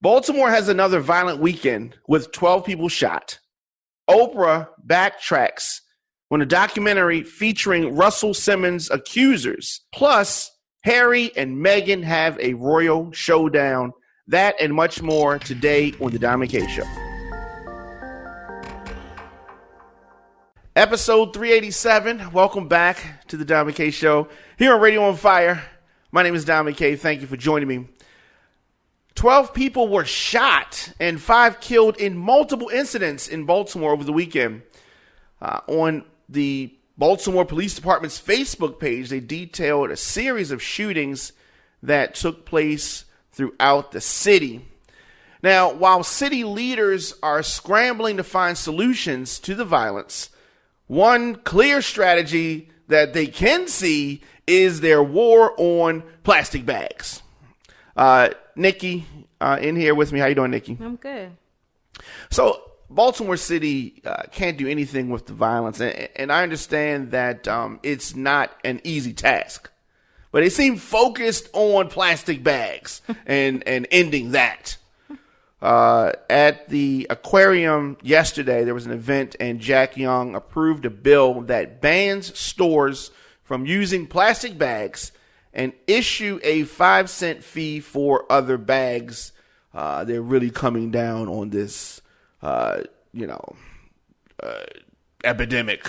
Baltimore has another violent weekend with 12 people shot. Oprah backtracks on a documentary featuring Russell Simmons' accusers. Plus, Harry and Meghan have a royal showdown. That and much more today on The Dom K Show. Episode 387. Welcome back to The Dom K Show here on Radio on Fire. My name is Dom K. Thank you for joining me. 12 people were shot and 5 killed in multiple incidents in Baltimore over the weekend. On the Baltimore Police Department's Facebook page, they detailed a series of shootings that took place throughout the city. Now, while city leaders are scrambling to find solutions to the violence, one clear strategy that they can see is their war on plastic bags. Nikki, in here with me. How you doing, Nikki? I'm good. So Baltimore City can't do anything with the violence, and I understand that it's not an easy task, but they seem focused on plastic bags and ending that. At the aquarium yesterday, there was an event, and Jack Young approved a bill that bans stores from using plastic bags and issue a 5-cent fee for other bags. They're really coming down on this, epidemic.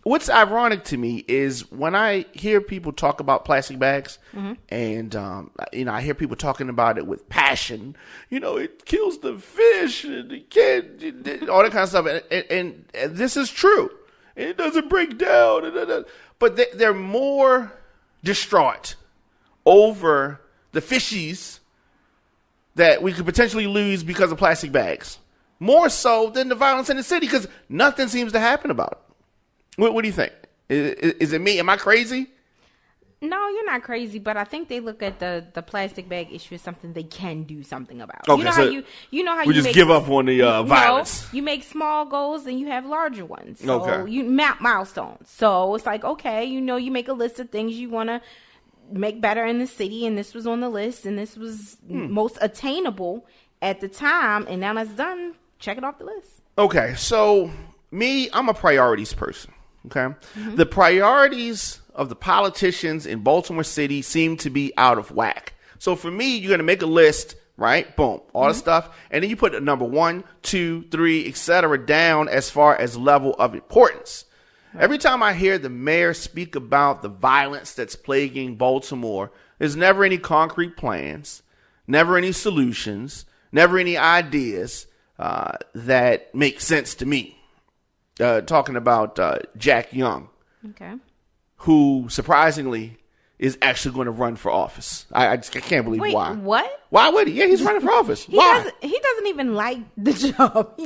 What's ironic to me is when I hear people talk about plastic bags, and I hear people talking about it with passion. It kills the fish and the kid, all that kind of stuff, and this is true. It doesn't break down, but they're more distraught over the fishies that we could potentially lose because of plastic bags, more so than the violence in the city, because nothing seems to happen about it. What do you think? Is it me? Am I crazy? No, you're not crazy, but I think they look at the plastic bag issue as something they can do something about. Okay, you know how we just give up on the violence. You make small goals and you have larger ones. So okay. You map milestones. So it's like, okay, you make a list of things you want to make better in the city, and this was on the list, and this was most attainable at the time, and now that's done. Check it off the list. Okay, so I'm a priorities person. Okay, the priorities of the politicians in Baltimore City seem to be out of whack. So for me, you're going to make a list, right? Boom, all the stuff. And then you put a number 1, 2, 3, etc. down as far as level of importance. Right. Every time I hear the mayor speak about the violence that's plaguing Baltimore, there's never any concrete plans, never any solutions, never any ideas that make sense to me. Talking about Jack Young. Okay. Who surprisingly is actually going to run for office. I can't believe why. What? Why would he? Yeah, he's running for office. Why? He doesn't even like the job.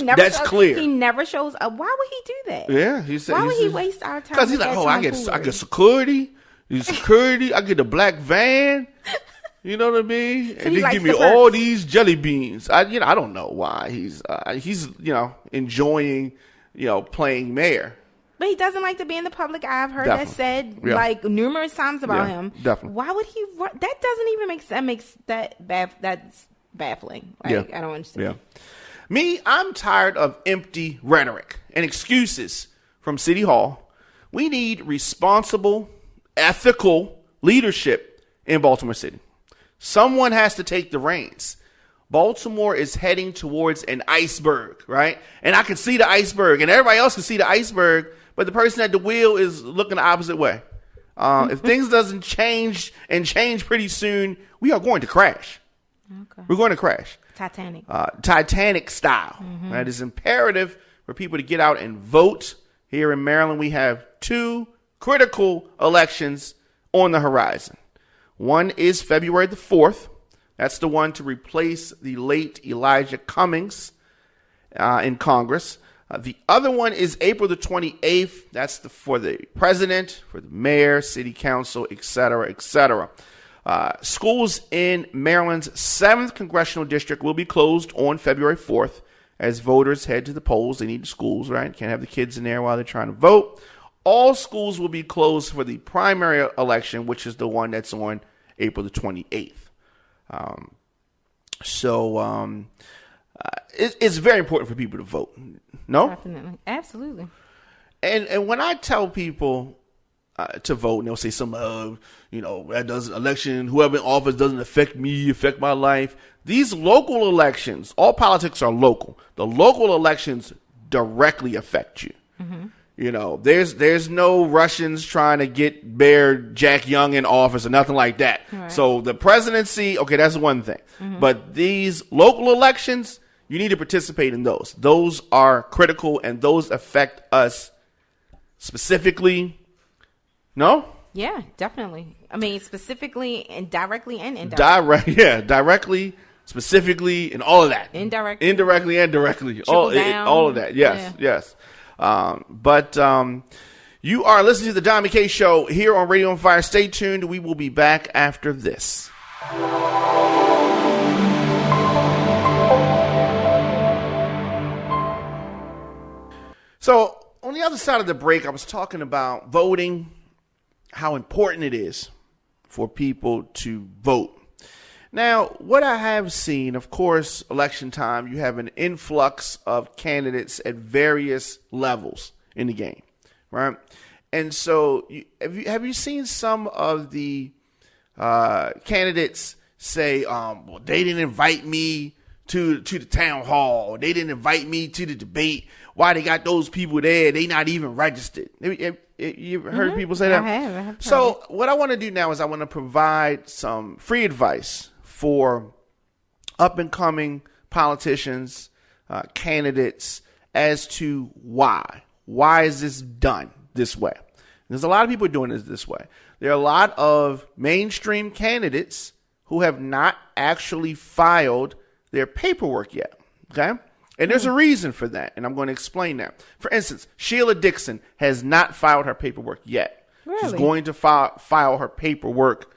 Clear. He never shows up. Why would he do that? Yeah, why would he waste our time? Because he's like, I get security. I get a black van. You know what I mean? So and they give me all these jelly beans. I don't know why he's enjoying playing mayor. But he doesn't like to be in the public eye. I've heard that said like numerous times about him. Definitely. Why would he run? That doesn't even make sense. That's baffling. Like, I don't understand. Yeah. I'm tired of empty rhetoric and excuses from City Hall. We need responsible, ethical leadership in Baltimore City. Someone has to take the reins. Baltimore is heading towards an iceberg, right? And I can see the iceberg, and everybody else can see the iceberg, but the person at the wheel is looking the opposite way. If things doesn't change pretty soon, we are going to crash. Okay. We're going to crash. Titanic style. Mm-hmm. Right? It's imperative for people to get out and vote. Here in Maryland, we have 2 critical elections on the horizon. One is February the 4th. That's the one to replace the late Elijah Cummings in Congress. The other one is April the 28th. That's for the president, for the mayor, city council, et cetera, et cetera. Schools in Maryland's 7th congressional district will be closed on February 4th as voters head to the polls. They need the schools, right? Can't have the kids in there while they're trying to vote. All schools will be closed for the primary election, which is the one that's on April the 28th. So it's very important for people to vote. No? Definitely. Absolutely. And when I tell people to vote, and they'll say that doesn't election, whoever in office doesn't affect me, affect my life. These local elections, all politics are local. The local elections directly affect you. Mm-hmm. There's no Russians trying to get Jack Young in office or nothing like that. Right. So the presidency, okay, that's one thing. Mm-hmm. But these local elections, you need to participate in those. Those are critical, and those affect us specifically. No? Yeah, definitely. I mean, specifically and directly and indirectly. Directly, specifically, and all of that. Indirectly and directly. All of that. Yes, yes. But you are listening to the John McKay Show here on Radio on Fire. Stay tuned. We will be back after this. So, on the other side of the break, I was talking about voting, how important it is for people to vote. Now, what I have seen, of course, election time, you have an influx of candidates at various levels in the game, right? And so have you seen some of the candidates say, well, they didn't invite me to the town hall. They didn't invite me to the debate. Why they got those people there? They not even registered. You've heard people say that? I have. So what I want to do now is I want to provide some free advice for up-and-coming politicians, candidates, as to why. Why is this done this way? There's a lot of people doing this way. There are a lot of mainstream candidates who have not actually filed their paperwork yet, okay? And there's a reason for that, and I'm going to explain that. For instance, Sheila Dixon has not filed her paperwork yet. Really? She's going to file her paperwork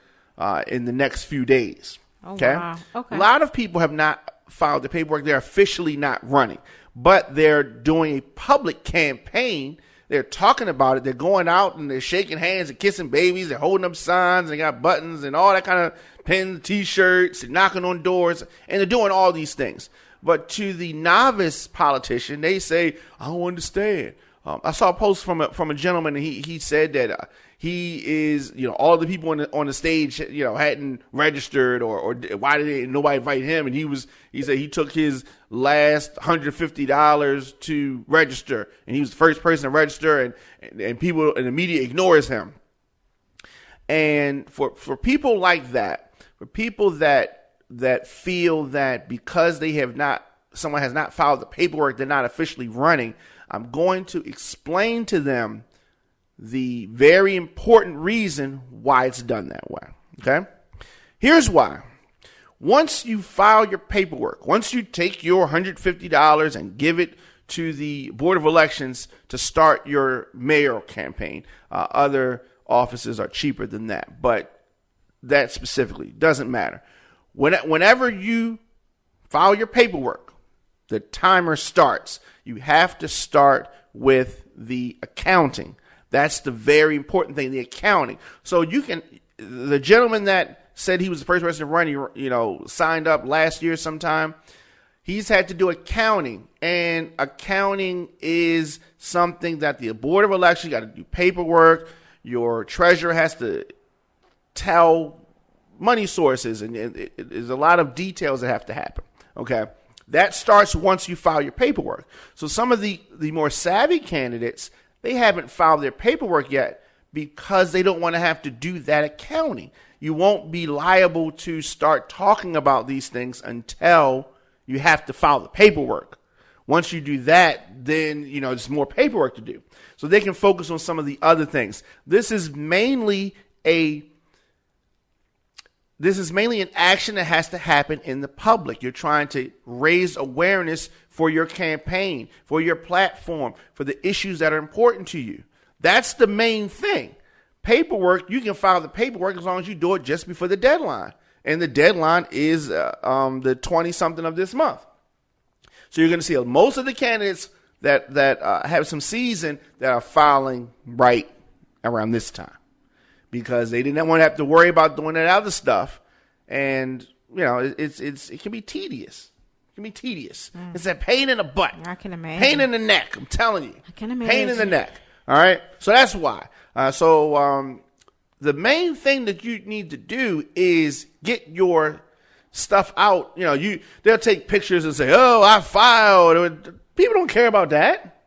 in the next few days. Okay? Wow. Okay. A lot of people have not filed the paperwork. They're officially not running, but they're doing a public campaign. They're talking about it. They're going out and they're shaking hands and kissing babies. They're holding up signs. They got buttons and all that kind of pins, T-shirts, and knocking on doors, and they're doing all these things. But to the novice politician, they say, I don't understand. I saw a post from a gentleman, and he said that he is, all the people on the stage, hadn't registered, or why did nobody invite him? And he said he took his last $150 to register, and he was the first person to register, and people in the media ignores him. And for people like that, for people that feel that because someone has not filed the paperwork, they're not officially running, I'm going to explain to them the very important reason why it's done that way. Okay? Here's why. Once you file your paperwork, once you take your $150 and give it to the Board of Elections to start your mayoral campaign, other offices are cheaper than that, but that specifically doesn't matter. Whenever you file your paperwork, the timer starts. You have to start with the accounting. That's the very important thing, the accounting. So the gentleman that said he was the first person to run, signed up last year sometime, he's had to do accounting. And accounting is something that the Board of Elections got to do paperwork. Your treasurer has to tell money sources, and there's a lot of details that have to happen. Okay, that starts once you file your paperwork. So some of the more savvy candidates, they haven't filed their paperwork yet because they don't want to have to do that accounting. You won't be liable to start talking about these things until you have to file the paperwork. Once you do that, then there's more paperwork to do, so they can focus on some of the other things. This is mainly an action that has to happen in the public. You're trying to raise awareness for your campaign, for your platform, for the issues that are important to you. That's the main thing. Paperwork, you can file the paperwork as long as you do it just before the deadline. And the deadline is the 20-something of this month. So you're going to see most of the candidates that have some season that are filing right around this time, because they didn't want to have to worry about doing that other stuff. And it can be tedious. It can be tedious. It's that pain in the butt. I can imagine. Pain in the neck. I'm telling you. I can imagine. Pain in the neck. All right. So that's why. The main thing that you need to do is get your stuff out. They'll take pictures and say, "Oh, I filed." People don't care about that.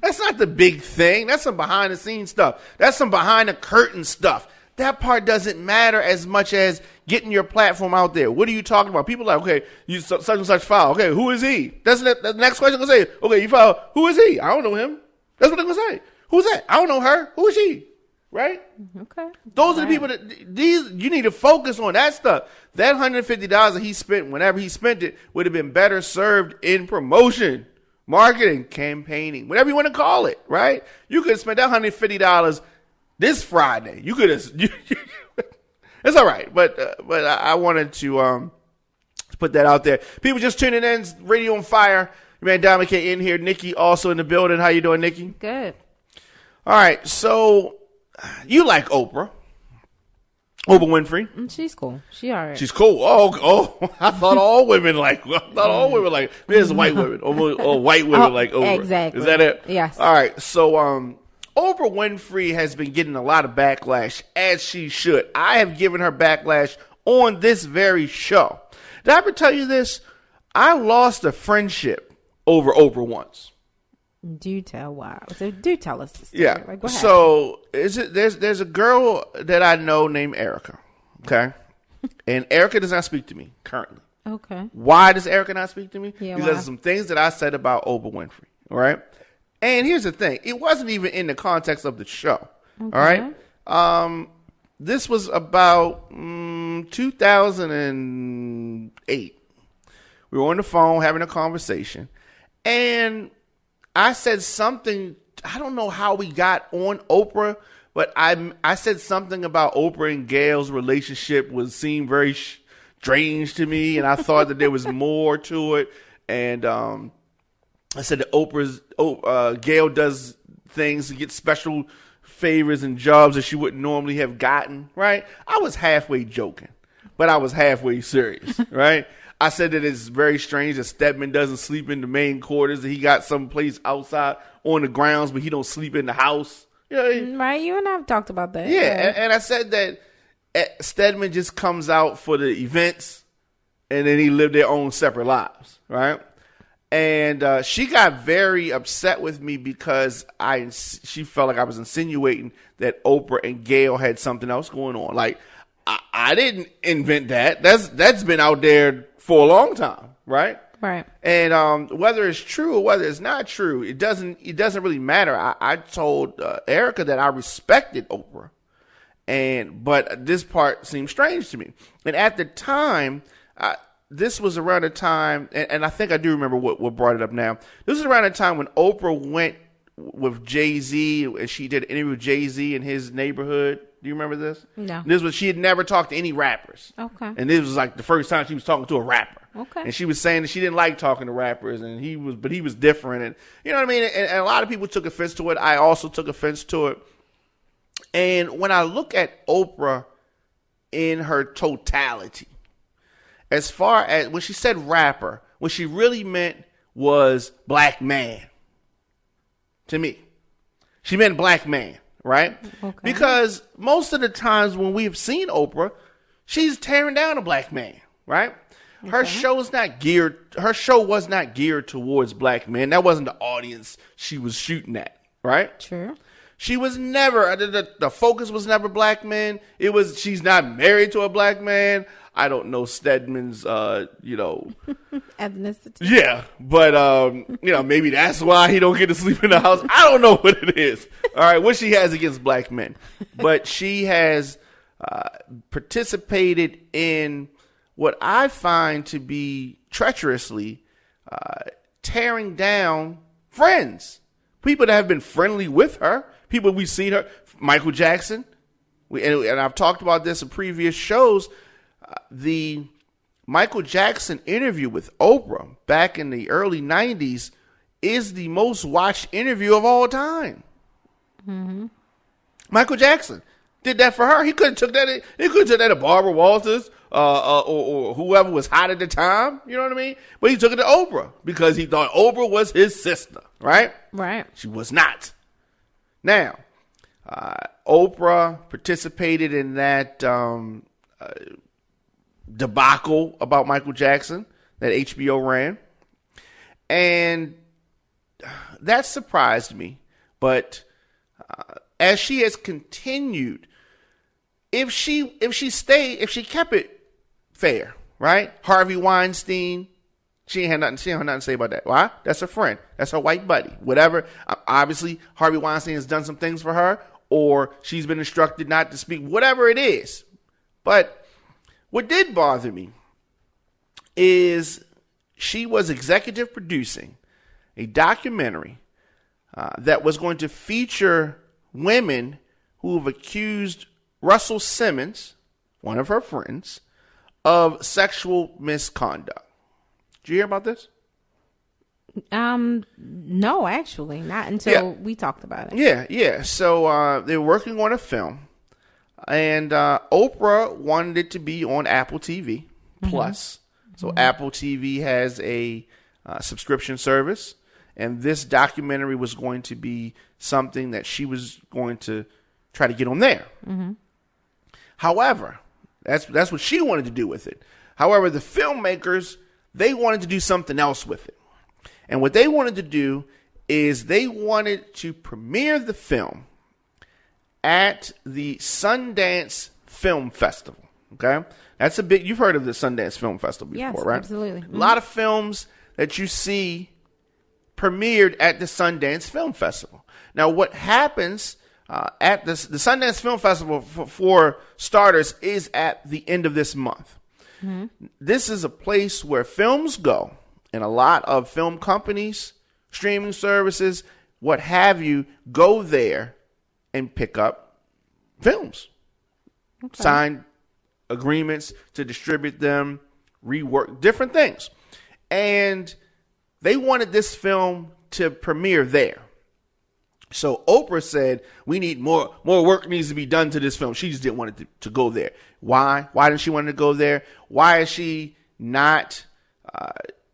That's not the big thing. That's some behind the scenes stuff. That's some behind the curtain stuff. That part doesn't matter as much as getting your platform out there. What are you talking about? People are like, okay, you such and such file. Okay, who is he? The next question going to say, okay, you filed. Who is he? I don't know him. That's what they're going to say. Who's that? I don't know her. Who is she? Right? Okay. Those are the people you need to focus on that stuff. That $150 that he spent, whenever he spent it, would have been better served in promotion, marketing, campaigning, whatever you want to call it, right? You could have spent that $150 this Friday. You could have. It's all right, but I wanted to put that out there. People just tuning in. Radio on Fire. Your man Diamond K in here. Nikki also in the building. How you doing, Nikki? Good. All right. So you like Oprah? Oprah Winfrey? She's cool. She all right. She's cool. Oh! I thought all women like. There's white women. Or white women like Oprah. Exactly. Is that it? Yes. All right. So Oprah Winfrey has been getting a lot of backlash, as she should. I have given her backlash on this very show. Did I ever tell you this? I lost a friendship over Oprah once. Do tell why. So do tell us the story. Yeah. Like, what so there's a girl that I know named Erica. Okay. And Erica does not speak to me currently. Okay. Why does Erica not speak to me? Yeah, because why? of some things that I said about Oprah Winfrey. All right. And here's the thing. It wasn't even in the context of the show. Okay. All right. This was about 2008. We were on the phone having a conversation. And I said something. I don't know how we got on Oprah, but I said something about Oprah and Gail's relationship seemed very strange to me. And I thought that there was more to it. And I said that Gail does things to get special favors and jobs that she wouldn't normally have gotten, right? I was halfway joking, but I was halfway serious, right? I said that it's very strange that Stedman doesn't sleep in the main quarters, that he got someplace outside on the grounds, but he don't sleep in the house. Right, you and I have talked about that. Yeah, and I said that Stedman just comes out for the events, and then he lived their own separate lives, right? And she got very upset with me because she felt like I was insinuating that Oprah and Gail had something else going on. Like, I didn't invent that. That's been out there for a long time, right? Right. And whether it's true or whether it's not true, it doesn't really matter. I told Erica that I respected Oprah, but this part seemed strange to me. And at the time, this was around the time, and I think I do remember what brought it up now. This was around the time when Oprah went with Jay-Z, and she did an interview with Jay-Z in his neighborhood. Do you remember this? No. She had never talked to any rappers. Okay. And this was like the first time she was talking to a rapper. Okay. And she was saying that she didn't like talking to rappers, and he was different, and you know what I mean? And a lot of people took offense to it. I also took offense to it. And when I look at Oprah in her totality, as far as when she said rapper, what she really meant was black man. To me, she meant black man, right? Okay. Because most of the times when we've seen Oprah, she's tearing down a black man, right? Okay. Her show was not geared towards black men. That wasn't the audience she was shooting at, right? True. She was never, the focus was never black men. She's not married to a black man. I don't know Stedman's, ethnicity. Yeah, but, maybe that's why he don't get to sleep in the house. I don't know what it is. All right, what she has against black men. But she has participated in what I find to be treacherously tearing down friends. People that have been friendly with her. People we've seen her. Michael Jackson. And I've talked about this in previous shows. The Michael Jackson interview with Oprah back in the early 90s is the most watched interview of all time. Mm-hmm. Michael Jackson. did that for her. He could have took that. He could have took that to Barbara Walters, or whoever was hot at the time. You know what I mean? But he took it to Oprah because he thought Oprah was his sister. Right? Right. She was not. Now, Oprah participated in that debacle about Michael Jackson that HBO ran, and that surprised me. But as she has continued, if she kept it fair, right? Harvey Weinstein, she ain't had nothing to say about that. Why? That's her friend. That's her white buddy. Whatever. Obviously, Harvey Weinstein has done some things for her, or she's been instructed not to speak. Whatever it is. But what did bother me is she was executive producing a documentary that was going to feature women who have accused Russell Simmons, one of her friends, of sexual misconduct. Did you hear about this? No, actually, not until we talked about it. Yeah. So they were working on a film, and Oprah wanted it to be on Apple TV Plus. So Apple TV has a subscription service, and this documentary was going to be something that she was going to try to get on there. However, that's what she wanted to do with it. However, the filmmakers, they wanted to do something else with it. And what they wanted to do is they wanted to premiere the film at the Sundance Film Festival. Okay? That's a big, you've heard of the Sundance Film Festival before, right? Absolutely. A lot of films that you see premiered at the Sundance Film Festival. Now, what happens at the Sundance Film Festival, for starters, is at the end of this month. This is a place where films go, and a lot of film companies, streaming services, what have you, go there and pick up films. Sign agreements to distribute them, rework, different things. And they wanted this film to premiere there. So Oprah said, we need more work needs to be done to this film. She just didn't want it to go there. Why? Why didn't she want it to go there? Why is she not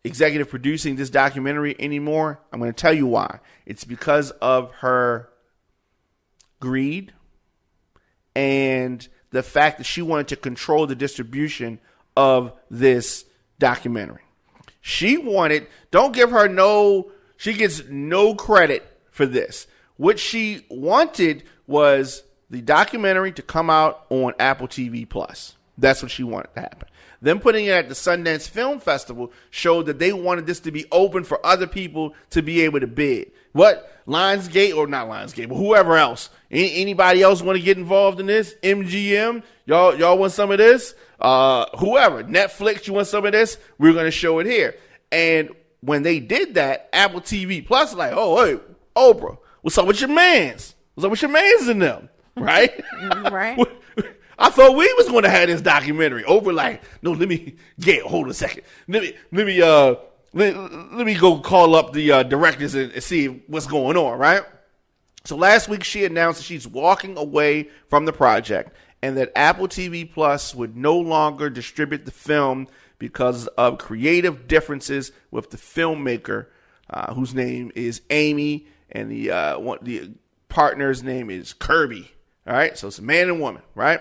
executive producing this documentary anymore? I'm going to tell you why. It's because of her greed and the fact that she wanted to control the distribution of this documentary. She wanted, don't give her she gets no credit for this. What she wanted was the documentary to come out on Apple TV Plus. That's what she wanted to happen. Them putting it at the Sundance Film Festival showed that they wanted this to be open for other people to be able to bid. What? Lionsgate, or not Lionsgate, but whoever else. Anybody else want to get involved in this? MGM? Y'all want some of this? Whoever. Netflix, you want some of this? We're going to show it here. And when they did that, Apple TV Plus like, oh, hey, Oprah, what's up with your mans? What's up with your mans in them? Right? Right. I thought we was going to have this documentary. Oprah like, no, hold on a second. Let me go call up the directors and see what's going on, right? So last week she announced that she's walking away from the project and that Apple TV Plus would no longer distribute the film because of creative differences with the filmmaker, whose name is Amy, and the partner's name is Kirby. All right, so it's a man and woman, right?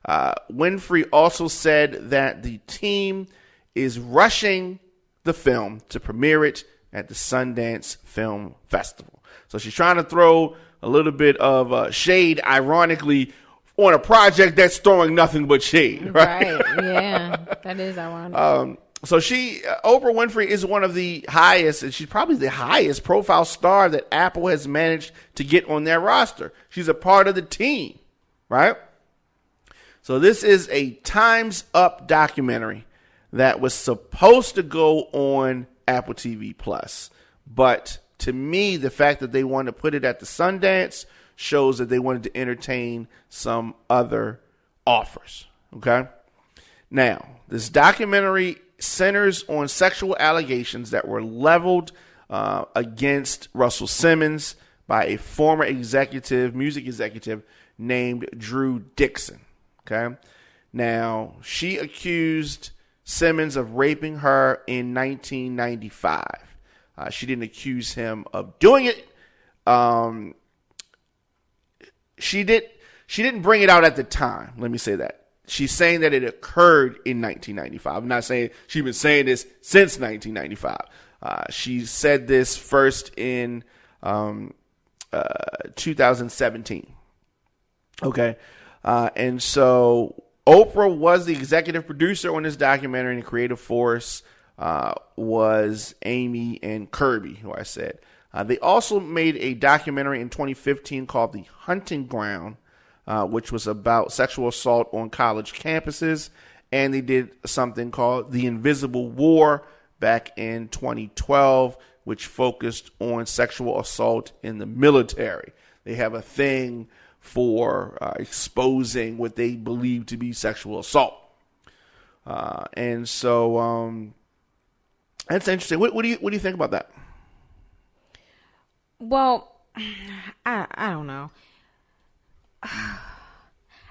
Winfrey also said that the team is rushing the film to premiere it at the Sundance Film Festival. So she's trying to throw a little bit of shade, ironically, on a project that's throwing nothing but shade. Right? Yeah, that is ironic. So Oprah Winfrey is one of the highest, and she's probably the highest profile star that Apple has managed to get on their roster. She's a part of the team, right? So this is a Time's Up documentary that was supposed to go on Apple TV Plus. But to me, the fact that they wanted to put it at the Sundance shows that they wanted to entertain some other offers. Okay? Now, this documentary centers on sexual allegations that were leveled against Russell Simmons by a former music executive named Drew Dixon. Okay. Now, she accused Simmons of raping her in 1995. She didn't accuse him of doing it. She didn't bring it out at the time. Let me say that. She's saying that it occurred in 1995. I'm not saying she's been saying this since 1995. She said this first in 2017. Okay. And so Oprah was the executive producer on this documentary, and the creative force was Amy and Kirby, who I said. They also made a documentary in 2015 called The Hunting Ground, which was about sexual assault on college campuses. And they did something called The Invisible War back in 2012, which focused on sexual assault in the military. They have a thing for exposing what they believe to be sexual assault. And so that's interesting. What do you think about that? Well, I don't know.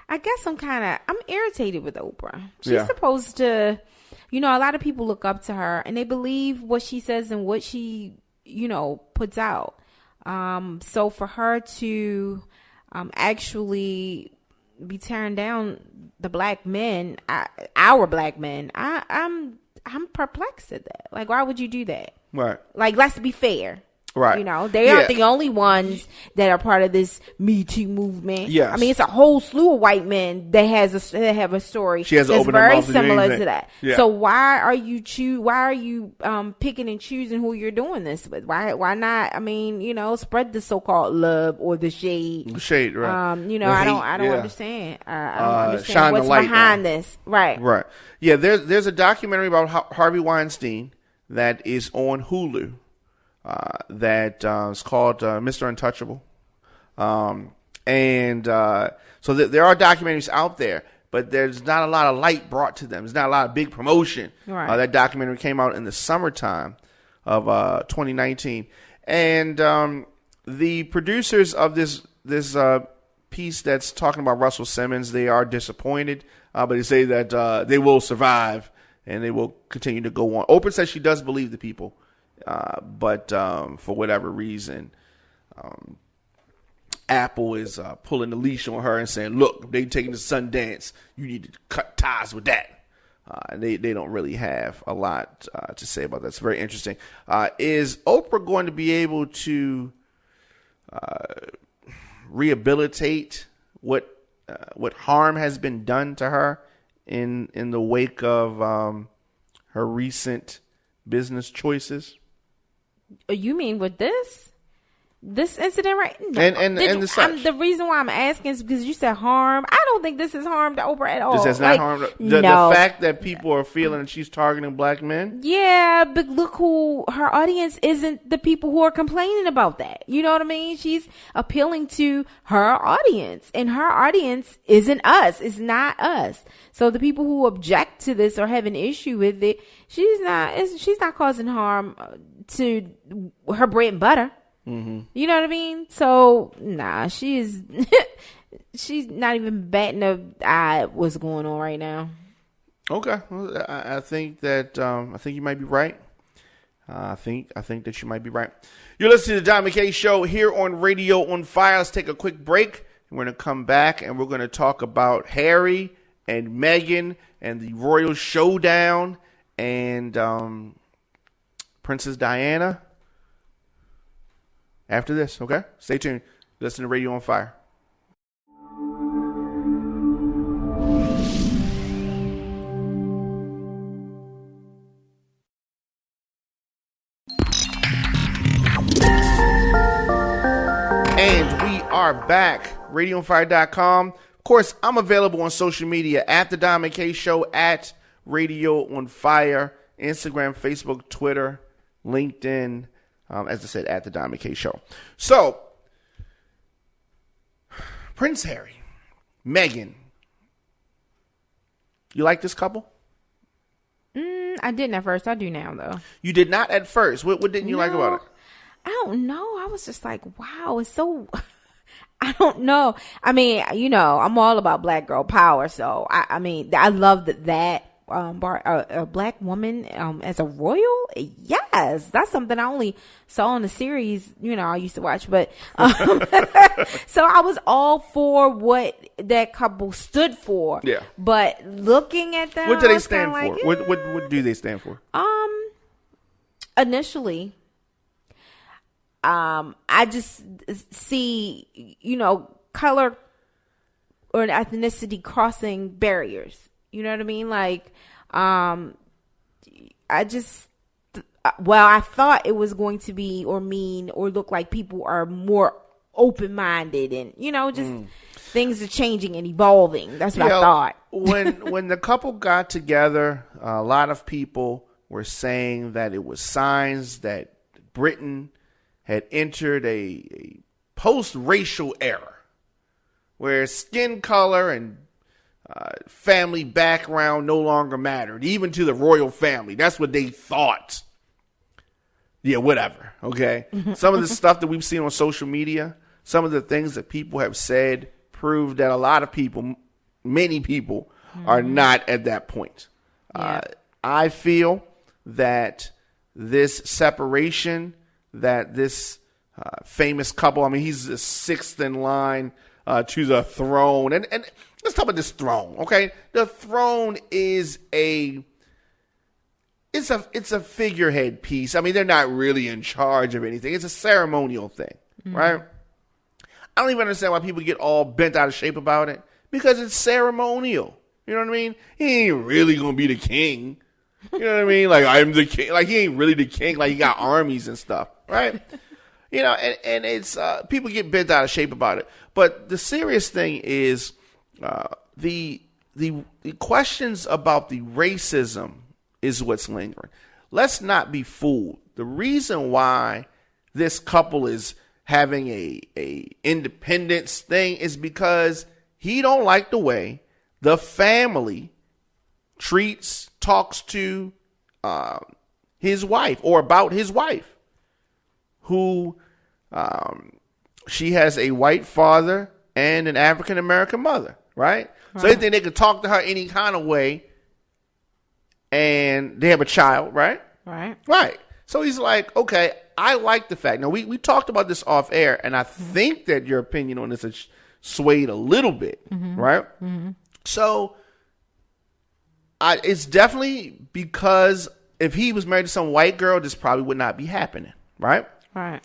I guess I'm irritated with Oprah. She's supposed to, a lot of people look up to her and they believe what she says and what she, puts out. So for her to actually be tearing down the black men, our black men, I'm perplexed at that. Like, why would you do that? Right. Like, let's be fair. Right. They aren't the only ones that are part of this Me Too movement. Yes. I mean, it's a whole slew of white men that have a story that's very similar to that. Yeah. So why are you picking and choosing who you're doing this with? Why not? I mean, spread the so-called love or the shade. The shade, right. I don't understand. I don't understand shine what's the light behind this. Right. Right. Yeah, there's a documentary about Harvey Weinstein that is on Hulu. That is called Mr. Untouchable. So there are documentaries out there, but there's not a lot of light brought to them. There's not a lot of big promotion. Right. That documentary came out in the summertime of 2019. And the producers of this piece that's talking about Russell Simmons, they are disappointed, but they say that they will survive and they will continue to go on. Oprah says she does believe the people. But for whatever reason, Apple is pulling the leash on her and saying, look, if they taking the Sundance, you need to cut ties with that. They don't really have a lot to say about that. It's very interesting. Is Oprah going to be able to rehabilitate what harm has been done to her in the wake of her recent business choices? You mean with this incident, right? No. And the such. The reason why I'm asking is because you said harm. I don't think this is harm to Oprah at all. This has not harmed the fact that people are feeling that she's targeting black men. Yeah, but look who her audience isn't. The people who are complaining about that. You know what I mean? She's appealing to her audience, and her audience isn't us. It's not us. So the people who object to this or have an issue with it, she's not causing harm to her bread and butter. Mm-hmm. You know what I mean? So she's not even batting an eye at what's going on right now. Okay, well, I think that you might be right. I think that you might be right. You're listening to the Don McKay Show here on Radio on Fire. Let's take a quick break. We're going to come back and we're going to talk about Harry and Meghan and the royal showdown and Princess Diana after this, okay? Stay tuned. Listen to Radio on Fire. And we are back. RadioOnFire.com. Of course, I'm available on social media at The Don McKay Show, at Radio on Fire, Instagram, Facebook, Twitter, LinkedIn, as I said, at The Don McKay Show. So, Prince Harry, Meghan. You like this couple? I didn't at first. I do now, though. You did not at first. What didn't you like about it? I don't know. I was just like, wow, it's so... I don't know. I mean, I'm all about black girl power. So I mean, I love that a black woman as a royal. Yes, that's something I only saw in the series. I used to watch, but so I was all for what that couple stood for. Yeah. But looking at them, what do they stand for? like, What do they stand for? Initially, I just see, color or ethnicity crossing barriers. You know what I mean? Like, I thought it was going to be or mean or look like people are more open-minded and, just things are changing and evolving. That's what I thought. when the couple got together, a lot of people were saying that it was signs that Britain had entered a post-racial era where skin color and family background no longer mattered, even to the royal family. That's what they thought. Yeah, whatever. Okay. Some of the stuff that we've seen on social media, some of the things that people have said prove that a lot of people, many people, are not at that point. Yeah. I feel that this separation, that this famous couple, I mean, he's the sixth in line to the throne. And let's talk about this throne, okay? The throne is it's a figurehead piece. I mean, they're not really in charge of anything. It's a ceremonial thing, right? I don't even understand why people get all bent out of shape about it, because it's ceremonial. You know what I mean? He ain't really going to be the king. You know what I mean? Like, I'm the king. Like, he ain't really the king. Like, he got armies and stuff, right? And it's people get bent out of shape about it. But the serious thing is the questions about the racism is what's lingering. Let's not be fooled. The reason why this couple is having a independence thing is because he don't like the way the family talks to his wife, or about his wife, who she has a white father and an African American mother, right? So they think they can talk to her any kind of way, and they have a child, right? Right. So he's like, okay, I like the fact. Now, we talked about this off air, and I think that your opinion on this has swayed a little bit, right? So it's definitely because if he was married to some white girl, this probably would not be happening, right? Right.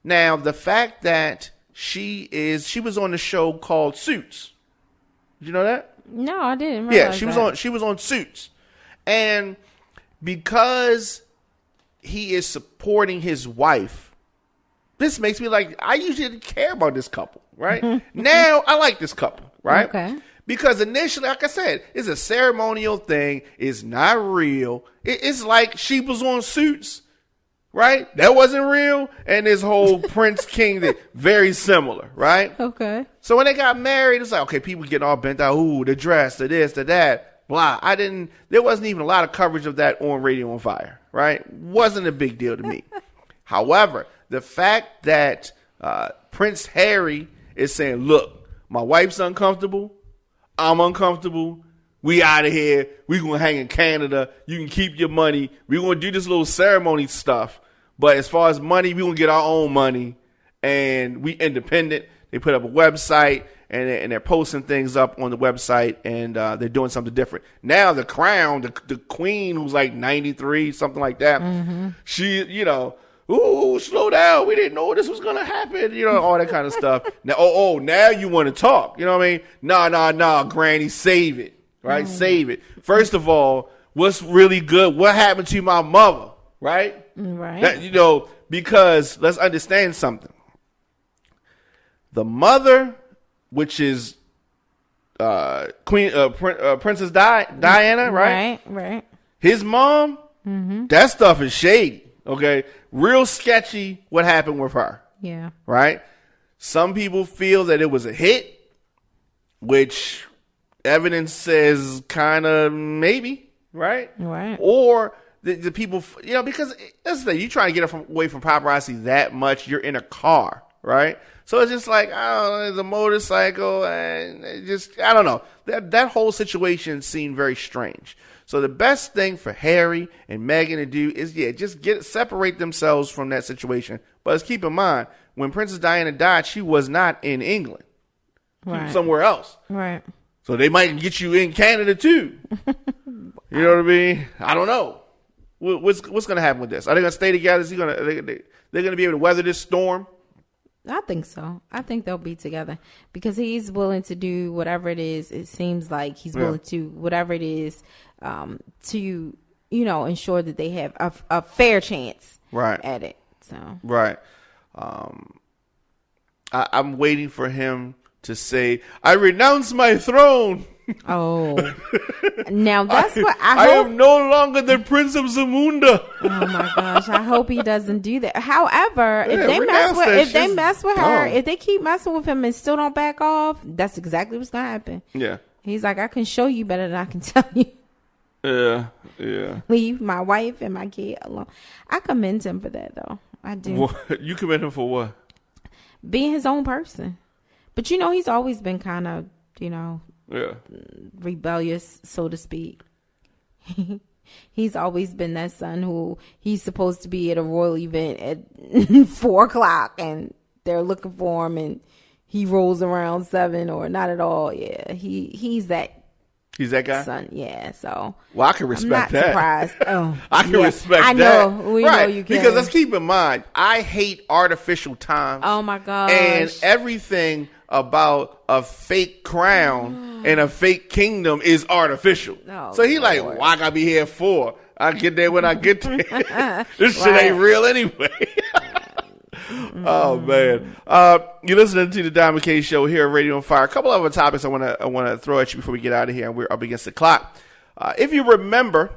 Now, the fact that she was on the show called Suits. Did you know that? No, I didn't realize she was on Suits. And because he is supporting his wife, this makes me like, I usually didn't care about this couple, right? Now I like this couple, right? Okay. Because initially, like I said, it's a ceremonial thing. It's not real. It's like she was on Suits, right? That wasn't real. And this whole Prince King thing, very similar, right? Okay. So when they got married, it's like, okay, people getting all bent out. Ooh, the dress, the this, the that, blah. There wasn't even a lot of coverage of that on Radio on Fire, right? Wasn't a big deal to me. However, the fact that Prince Harry is saying, look, my wife's uncomfortable. I'm uncomfortable. We out of here. We going to hang in Canada. You can keep your money. We going to do this little ceremony stuff. But as far as money, we going to get our own money. And we independent. They put up a website, and they're posting things up on the website, and they're doing something different. Now the crown, the queen, who's like 93, something like that, she, ooh, slow down. We didn't know this was going to happen. All that kind of stuff. Now, now you want to talk. You know what I mean? Nah, Granny, save it. Right? Save it. First of all, what's really good? What happened to my mother? Right? Right. That, because let's understand something. The mother, which is Princess Diana, right? Right. His mom, that stuff is shady. Okay, real sketchy what happened with her. Yeah. Right? Some people feel that it was a hit, which evidence says kind of maybe, right? Right. Or the people, because let's say you trying to get away from paparazzi that much, you're in a car, right? So it's just like, I don't know, the motorcycle, and I don't know. That whole situation seemed very strange. So the best thing for Harry and Meghan to do is, just separate themselves from that situation. But let's keep in mind, when Princess Diana died, she was not in England. Right. Somewhere else. Right. So they might get you in Canada too. You know what I mean? I don't know. What's going to happen with this? Are they going to stay together? Is he going to? They're going to be able to weather this storm? I think so. I think they'll be together because he's willing to do whatever it is. It seems like he's willing to whatever it is to ensure that they have a fair chance at it. So right. I'm waiting for him to say, "I renounce my throne." Oh, now that's what I hope. I am no longer the Prince of Zamunda. Oh my gosh, I hope he doesn't do that. However, if they mess with her, if they keep messing with him and still don't back off, that's exactly what's gonna happen. Yeah, he's like, I can show you better than I can tell you. Yeah. Leave my wife and my kid alone. I commend him for that, though. I do. What? You commend him for what? Being his own person. But he's always been kind of, rebellious, so to speak. He's always been that son who he's supposed to be at a royal event at 4:00 and they're looking for him and he rolls around 7 or not at all. Yeah, he's that. He's that guy? Son, yeah. So I can respect that. Surprised. Oh, I can respect that. I know. We know you can. Because let's keep in mind, I hate artificial times. Oh my gosh. And everything about a fake crown and a fake kingdom is artificial. Oh, so he like, why I gotta be here for? I get there when I get there. This shit ain't real anyway. Oh man, you're listening to the Diamond K Show here at Radio on Fire. A couple of other topics I want to throw at you before we get out of here, and we're up against the clock. If you remember,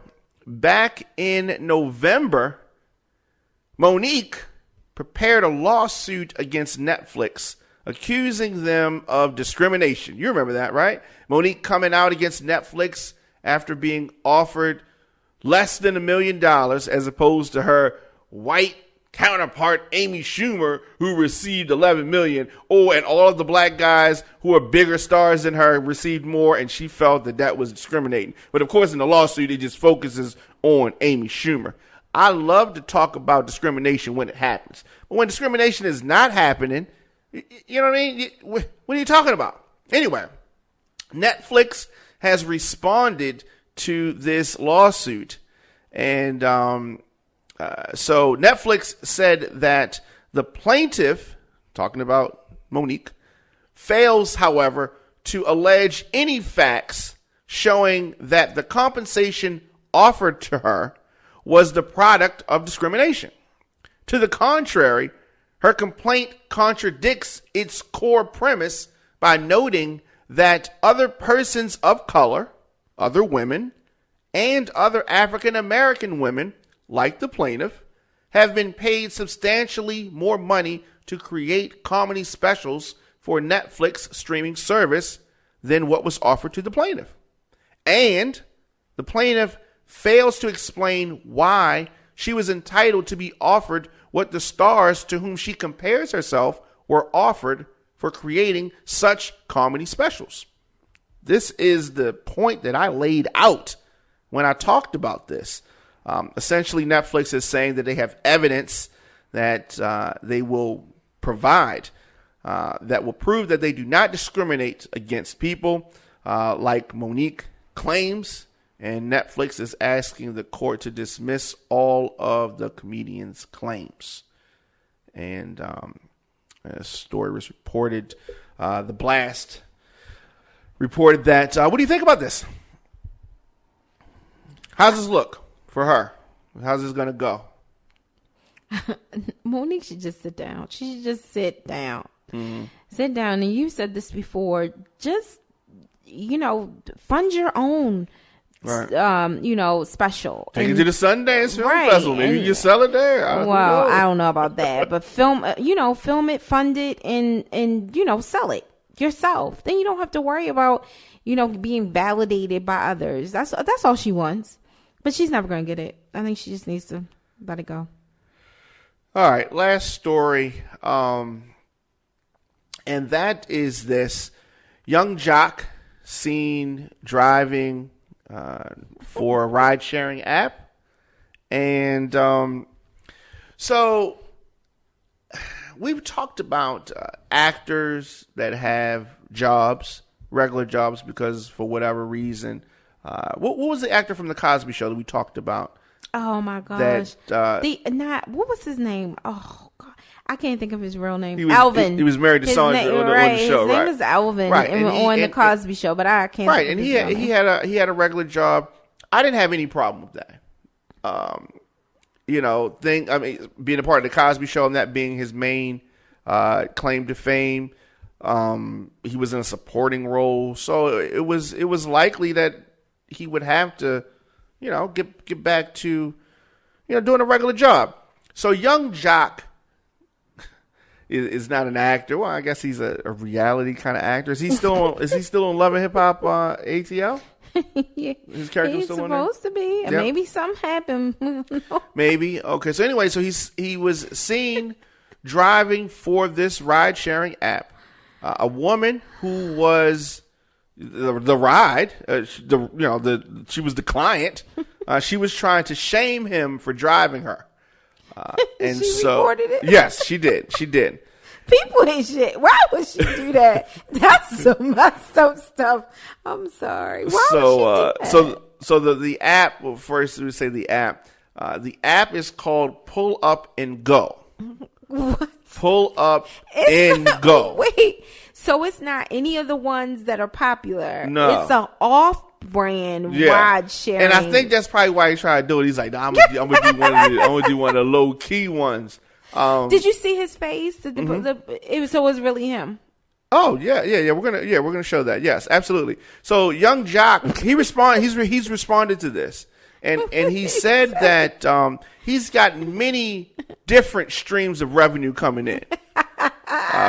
back in November, MoNique prepared a lawsuit against Netflix, accusing them of discrimination. You remember that, right? MoNique coming out against Netflix after being offered less than $1 million, as opposed to her white counterpart Amy Schumer, who received $11 million. And all of the black guys who are bigger stars than her received more, and she felt that was discriminating. But of course, in the lawsuit, it just focuses on Amy Schumer. I love to talk about discrimination when it happens, but when discrimination is not happening, you know what I mean? What are you talking about? Anyway, Netflix has responded to this lawsuit, and so Netflix said that the plaintiff, talking about MoNique, fails, however, to allege any facts showing that the compensation offered to her was the product of discrimination. To the contrary, her complaint contradicts its core premise by noting that other persons of color, other women, and other African American women, like the plaintiff, have been paid substantially more money to create comedy specials for Netflix streaming service than what was offered to the plaintiff. And the plaintiff fails to explain why she was entitled to be offered what the stars to whom she compares herself were offered for creating such comedy specials. This is the point that I laid out when I talked about this. Essentially, Netflix is saying that they have evidence that they will provide that will prove that they do not discriminate against people like MoNique claims, and Netflix is asking the court to dismiss all of the comedian's claims. And a story was reported, The Blast reported that. What do you think about this? How's this look for her? How's this going to go? MoNique should just sit down. She should just sit down. Mm-hmm. Sit down. And you said this before. Just, fund your own, special. Take it to the Sundance Film Festival. Maybe you can sell it there. I don't know about that. But film it, fund it, and sell it yourself. Then you don't have to worry about, being validated by others. That's all she wants. But she's never going to get it. I think she just needs to let it go. All right. Last story. And that is this young jock seen driving for a ride-sharing app. And so we've talked about actors that have jobs, regular jobs, because for whatever reason. What was the actor from The Cosby Show that we talked about? Oh my gosh! That what was his name? Oh God, I can't think of his real name. Alvin. He was married to Sandra on the show, right? His name is Alvin, right? On The Cosby Show, but I can't. Right, and he had a regular job. I didn't have any problem with that. Being a part of The Cosby Show and that being his main claim to fame. He was in a supporting role, so it was likely that he would have to, get back to, doing a regular job. So young jock is not an actor. Well, I guess he's a reality kind of actor. Is he still on Love and Hip Hop ATL? Yeah, his character he's still on there? supposed to be. Yep. Maybe something happened. Maybe. Okay. So anyway, he was seen driving for this ride sharing app. A woman who was the ride, she was the client. She was trying to shame him for driving her, and she recorded it. Yes, she did. She did. People ain't shit. Why would she do that? That's some messed up stuff. I'm sorry. Why would she do that? So the app. Well, first we would say the app. The app is called Pull Up and Go. What? Pull Up and Go. Wait. So it's not any of the ones that are popular. No. It's an off-brand ride sharing. And I think that's probably why he's trying to do it. He's like, I'm gonna do one of the low key ones. Did you see his face? So it was really him. Oh yeah. We're gonna show that. Yes, absolutely. So young jock, he responded. He's responded to this, and he said that he's got many different streams of revenue coming in.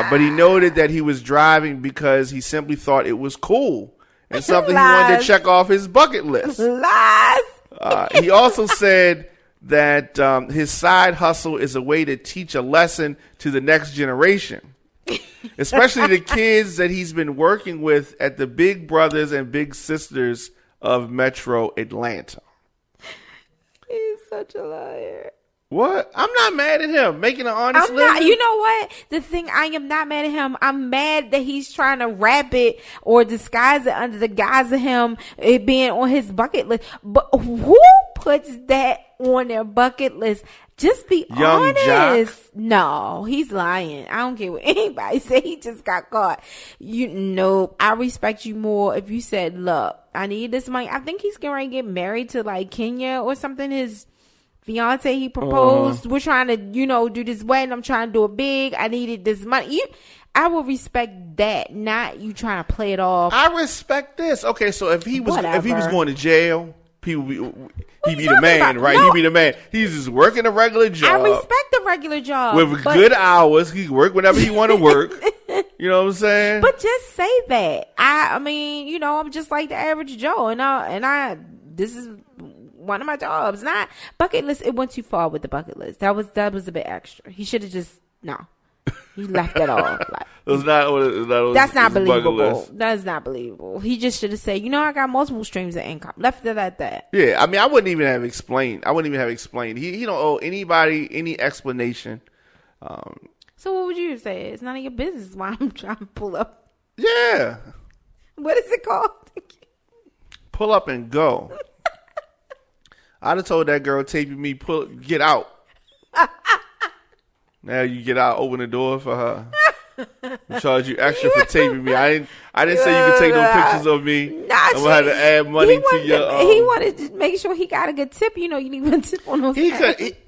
But he noted that he was driving because he simply thought it was cool and something he wanted to check off his bucket list. Lies. He also said that his side hustle is a way to teach a lesson to the next generation, especially the kids that he's been working with at the Big Brothers and Big Sisters of Metro Atlanta. He's such a liar. What? I'm not mad at him making an honest living. You know what? The thing, I am not mad at him. I'm mad that he's trying to wrap it or disguise it under the guise of him it being on his bucket list. But who puts that on their bucket list? Just be Young honest. Jock. No, he's lying. I don't care what anybody say. He just got caught. I respect you more if you said, look, I need this money. I think he's going to get married to like Kenya or something. His fiance, he proposed. We're trying to, do this wedding. I'm trying to do it big. I needed this money. I will respect that, not you trying to play it off. I respect this. Okay, so if he was going to jail, he'd be the man, right? No. He'd be the man. He's just working a regular job. I respect the regular job with good hours. He can work whenever he want to work. You know what I'm saying? But just say that. I'm just like the average Joe, and this is one of my jobs. Not bucket list. It went too far with the bucket list. That was a bit extra. He should have just he left that off. That's not believable. That's not believable. He just should have said, I got multiple streams of income. Left it at that. Yeah, I wouldn't even have explained. He don't owe anybody any explanation. So what would you say? It's none of your business why I'm trying to pull up. Yeah. What is it called? Pull up and go. I'd have told that girl taping me, get out. Now you get out, open the door for her. Charge you extra for taping me. I didn't say you could take no pictures of me. I'm gonna have to add money to your. He wanted to make sure he got a good tip. You need one tip on those.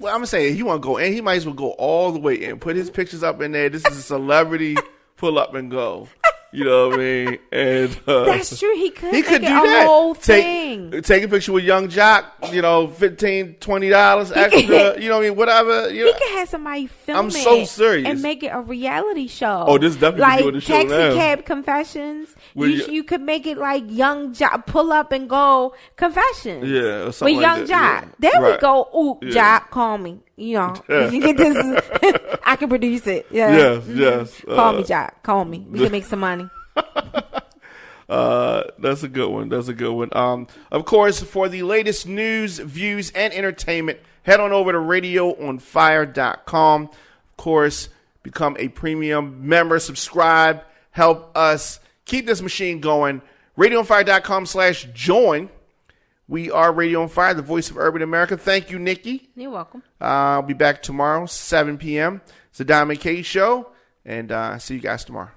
I'm saying he want to go, and he might as well go all the way in. Put his pictures up in there. This is a celebrity pull up and go. You know what I mean? And that's true. He could do that. Whole thing. Take a picture with young jock. $15, $20 extra. You know what I mean? Whatever. He could have somebody film I'm so serious and make it a reality show. Oh, this is definitely doing the show now. Taxi Cab Confessions. You could make it like young jock pull up and go confessions. Yeah, or something with young jock. Yeah. There we go. Ooh, jock, call me. You can get this. I can produce it. Yeah. Yes, yes. Call me, Jock. Call me. We can make some money. That's a good one. That's a good one. Of course, for the latest news, views, and entertainment, head on over to radioonfire.com. Of course, become a premium member, subscribe, help us keep this machine going. radioonfire.com/join. We are Radio on Fire, the voice of urban America. Thank you, Nikki. You're welcome. I'll be back tomorrow, 7 p.m. It's the Diamond K Show, and see you guys tomorrow.